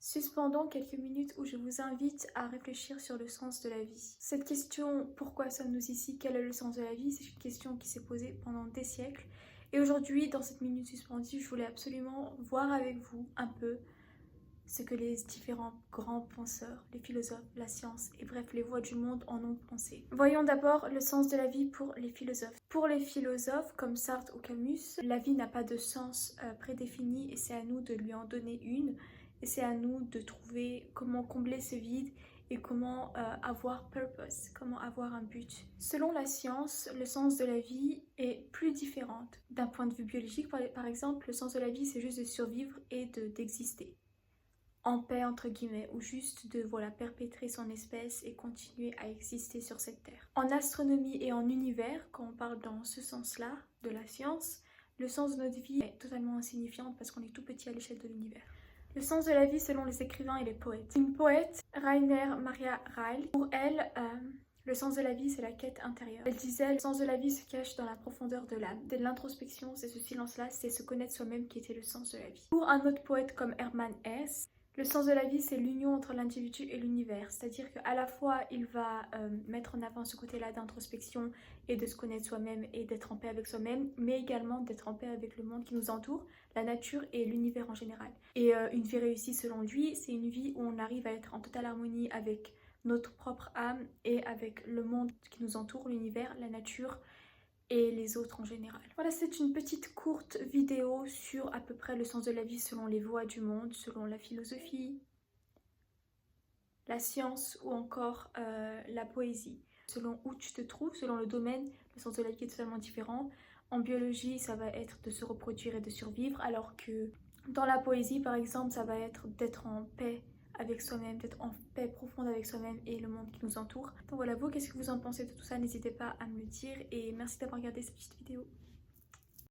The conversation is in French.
Suspendons quelques minutes où je vous invite à réfléchir sur le sens de la vie. Cette question, pourquoi sommes-nous ici, quel est le sens de la vie, c'est une question qui s'est posée pendant des siècles. Et aujourd'hui, dans cette minute suspendue, je voulais absolument voir avec vous un peu ce que les différents grands penseurs, les philosophes, la science et bref les voix du monde en ont pensé. Voyons d'abord le sens de la vie pour les philosophes. Pour les philosophes comme Sartre ou Camus, la vie n'a pas de sens prédéfini et c'est à nous de lui en donner une. Et c'est à nous de trouver comment combler ce vide et comment avoir purpose, comment avoir un but. Selon la science, le sens de la vie est plus différent. D'un point de vue biologique, par exemple, le sens de la vie, c'est juste de survivre et d'exister. En paix entre guillemets, ou juste de perpétrer son espèce et continuer à exister sur cette terre. En astronomie et en univers, quand on parle dans ce sens-là de la science, le sens de notre vie est totalement insignifiant parce qu'on est tout petit à l'échelle de l'univers. Le sens de la vie selon les écrivains et les poètes. Une poète, Rainer Maria Rilke, pour elle, le sens de la vie, c'est la quête intérieure. Elle disait, le sens de la vie se cache dans la profondeur de l'âme. De l'introspection, c'est ce silence-là, c'est se connaître soi-même qui était le sens de la vie. Pour un autre poète comme Hermann Hesse, le sens de la vie, c'est l'union entre l'individu et l'univers. C'est-à-dire qu'à la fois, il va mettre en avant ce côté-là d'introspection et de se connaître soi-même et d'être en paix avec soi-même, mais également d'être en paix avec le monde qui nous entoure, la nature et l'univers en général. Et une vie réussie, selon lui, c'est une vie où on arrive à être en totale harmonie avec notre propre âme et avec le monde qui nous entoure, l'univers, la nature et les autres en général. Voilà, c'est une petite courte vidéo sur à peu près le sens de la vie selon les voies du monde, selon la philosophie, la science ou encore la poésie. Selon où tu te trouves, selon le domaine, le sens de la vie est totalement différent. En biologie, ça va être de se reproduire et de survivre, alors que dans la poésie, par exemple, ça va être d'être en paix avec soi-même, d'être en paix profonde avec soi-même et le monde qui nous entoure. Donc voilà, vous, qu'est-ce que vous en pensez de tout ça? N'hésitez pas à me le dire et merci d'avoir regardé cette petite vidéo.